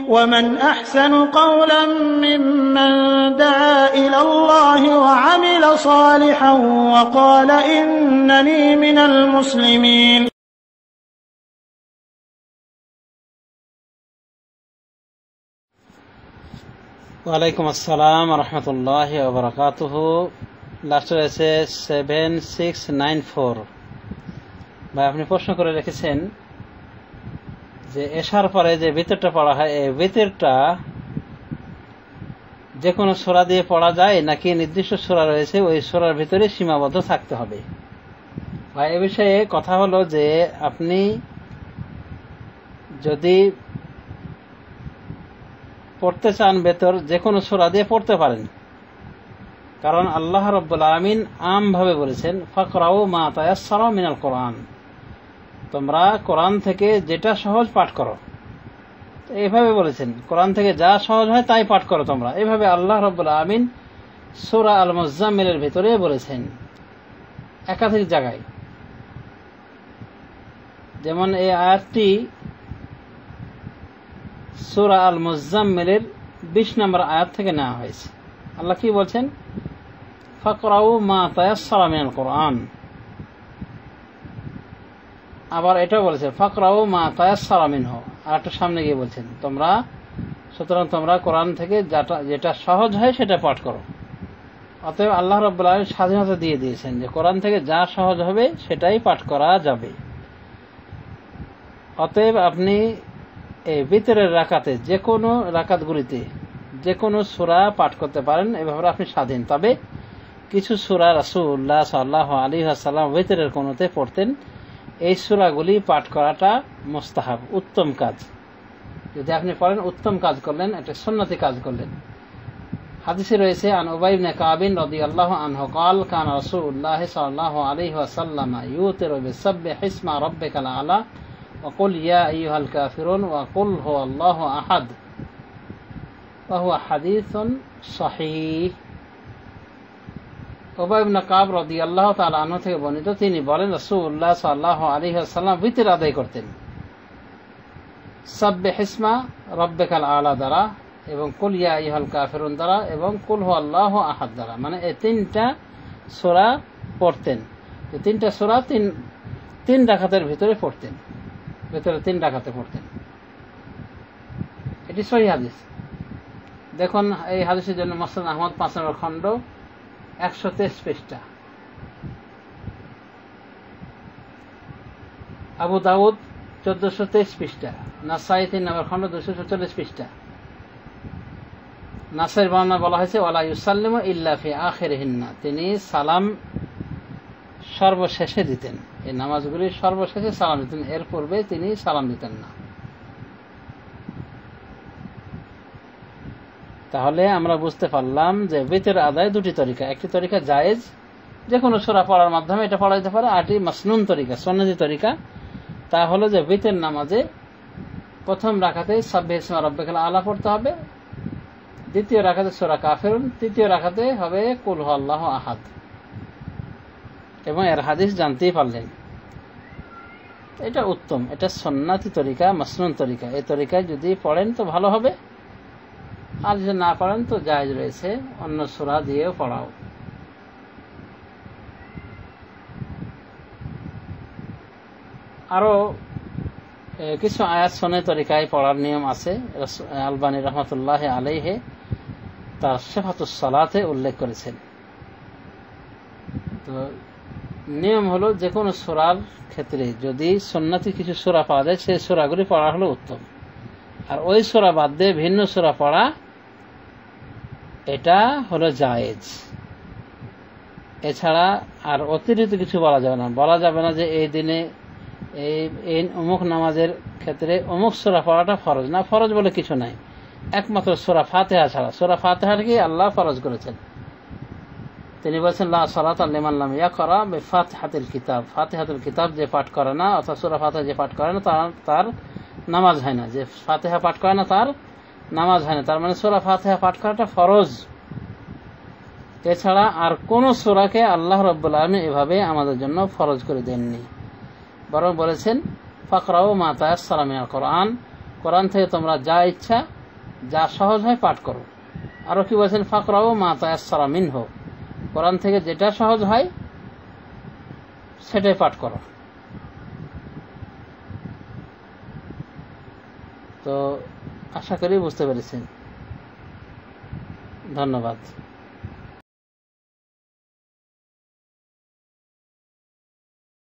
ومن أحسن قولا ممن دعا إلى الله وعمل صالحا وقال إنني من المسلمين. ওয়ালাইকুম আসসালাম রহমতুল্লাহি ওয়া বারাকাতুহু। লাস্ট রয়েছে 7694। ভাই আপনি প্রশ্ন করে রেখেছেন যে এশার পরে যে ভিতরটা পড়া হয় এই ভিতরটা যে কোনো সূরা দিয়ে পড়া যায় নাকি নির্দিষ্ট সূরা রয়েছে ওই সূরার ভিতরে সীমাবদ্ধ থাকতে হবে। ভাই এ বিষয়ে কথা হলো যে আপনি যদি পড়তে চান ভেতর যে কোনো সূরা দিয়ে পড়তে পারেন, কারণ আল্লাহ রাব্বুল আলামিন আমভাবে বলেছেন ফাকরাউ মা তায়াসসারা মিনাল কোরআন, তোমরা কোরআন থেকে যেটা সহজ পাঠ করো। এইভাবে বলেছেন কোরআন থেকে যা সহজ হয় তাই পাঠ করো তোমরা। এইভাবে আল্লাহ রাব্বুল আলামিন সূরা আল মুজাম্মিলের ভিতরে বলেছেন একাধিক জায়গায়। যেমন এই আয়াতটি সূরা আল মুজাম্মিলের 20 নম্বর আয়াত থেকে নেওয়া হয়েছে। আল্লাহ কি বলছেন? ফাকরাউ মা তায়াসসারা মিনাল কোরআন। আবার এটাও বলেছে ফাকরাউ মা তায়াসসারা মিনহু। আর একটু সামনে গিয়ে বলছেন সুতরাং তোমরা কোরআন থেকে যেটা সহজ হয় সেটা পাঠ করো। অতএব আল্লাহ রাব্বুল আলামিন স্বাধীনতা দিয়ে দিয়েছেন যে কোরআন থেকে যা সহজ হবে সেটাই পাঠ করা যাবে। অতএব আপনি এই ভিতরের রাকাতে যে কোনো রাকাতগুলিতে যে কোনো সূরা পাঠ করতে পারেন, এভাবে আপনি স্বাধীন। তবে কিছু সূরা রাসূলুল্লাহ সাল্লাল্লাহু আলাইহি ওয়াসাল্লাম ভিতরের কোনোতে পড়তেন। এই সূরাগুলি পাঠ করাটা মুস্তাহাব, উত্তম কাজ। যদি আপনি পড়েন উত্তম কাজ করলেন, একটা সুন্নতি কাজ করলেন। হাদিসে রয়েছে আন উবাই ইবনে কাব রাদিয়াল্লাহু আনহু قال كان رسول الله صلى الله عليه وسلم يوتر بسبح اسم ربك الأعلى وقل يا أيها الكافرون وقل هو الله أحد وهو حديث صحيح। উবাই ইবনে কাব রাদিয়াল্লাহু তাআলা আনহু থেকে বর্ণিত, তিনি বলেন রাসূলুল্লাহ সাল্লাল্লাহু আলাইহি ওয়াসাল্লাম বিতর আদায় করতেন সাব্বিহ ইসমা রাব্বিকাল আলা দ্বারা এবং কুল ইয়া আইয়ুহাল কাফিরুন দ্বারা এবং কুল হুয়াল্লাহু আহাদ দ্বারা। মানে এই তিনটা সূরা পড়তেন। এই তিনটা সূরা তিন রাকাতের ভিতরে পড়তেন, ভেতরে 3 রাকাতে পড়তেন। এটি সহিহ হাদিস। দেখুন এই হাদিসের জন্য মুসনাদ আহমদ 5 নম্বর খণ্ড 123 পৃষ্ঠা, আবু দাউদ 1423 পৃষ্ঠা, নাসাই 3 নম্বর খণ্ড 246 পৃষ্ঠা। নাসাইর বর্ণনা বলা হয়েছে ওয়ালা ইউসাল্লিমু ইল্লা ফি আখিরিহিন্না, তিনি সালাম সর্বশেষে দিতেন। এই নামাজগুলি সর্বশেষে সালাম দিতেন, এর পূর্বে তিনি সালাম দিতেন না। তাহলে আমরা বুঝতে পারলাম যে ভিতর আদায় দুটি তরিকা। একটি তরিকা জায়েজ, যে কোনো সূরা পড়ার মাধ্যমে এটা পড়া যেতে পারে। আরটি মাসনুন তরিকা, সুন্নতি তরিকা। তা হলো যে ভিতর নামাজে প্রথম রাকাতে সাব্বিহ ইসমা রাব্বিকাল আলা পড়তে হবে, দ্বিতীয় রাকাতে সূরা কাফিরুন, তৃতীয় রাকাতে হবে কুল হুয়াল্লাহু আহাদ। এবং এর হাদিস জানতেই পারলেন। এটা উত্তম, এটা সুন্নতি তরিকা, মাসনুন তরিকা। এই তরিকায় যদি পড়েন তো ভালো হবে, আর যদি না পড়েন তো জায়েজ রয়েছে অন্য সূরা দিয়েও পড়াও। আরো কিছু আয়াত সুন্নাহ তরিকায় পড়ার নিয়ম আছে। আলবানী রহমাতুল্লাহ আলাইহি তার সিফাতুস সালাতে উল্লেখ করেছেন। তো নিয়ম হলো যে কোনো সূরার ক্ষেত্রে যদি সুন্নতি কিছু সূরা পাওয়া যায় সেই সূরাগুলি পড়া হলো উত্তম। আর ওই সূরা বাদ দিয়ে ভিন্ন সূরা পড়া এটা হলো জায়েজ। এছাড়া আর অতিরিক্ত কিছু বলা যাবে না। বলা যাবে না যে এই দিনে এই অমুক নামাজের ক্ষেত্রে অমুক সূরা পড়াটা ফরজ। না, ফরজ বলে কিছু নাই, একমাত্র সূরা ফাতিহা ছাড়া। সূরা ফাতিহাকে আল্লাহ ফরজ করেছেন। তিনি বলেছেন লা সালাতা লিমান লাম ইয়াকরা বিফাতিহাতিল কিতাব, ফাতিহাতুল কিতাব যে পাঠ করে না অর্থাৎ সূরা ফাতিহা যে পাঠ করে না তার নামাজ হয় না। যে ফাতিহা পাঠ করে না তার নামাজ হয় না। তার মানে সূরা ফাতিহা পাঠ করাটা ফরজ। এছাড়া আর কোন সূরাকে আল্লাহ রাব্বুল আলামিন এভাবে আমাদের জন্য ফরজ করে দেননি, বরং বলেছেন ফাকরাউ মা তায়াসসারা মিনাল কোরআন, কোরআন থেকে তোমরা যা ইচ্ছা যা সহজ হয় পাঠ করো। আরো কি বলছেন, ফাকরাউ মা তায়াসসারা মিনহু, কোরআন থেকে যেটা সহজ হয় সেটাই পাঠ করো। তো আশা করি বুঝতে পেরেছেন। ধন্যবাদ।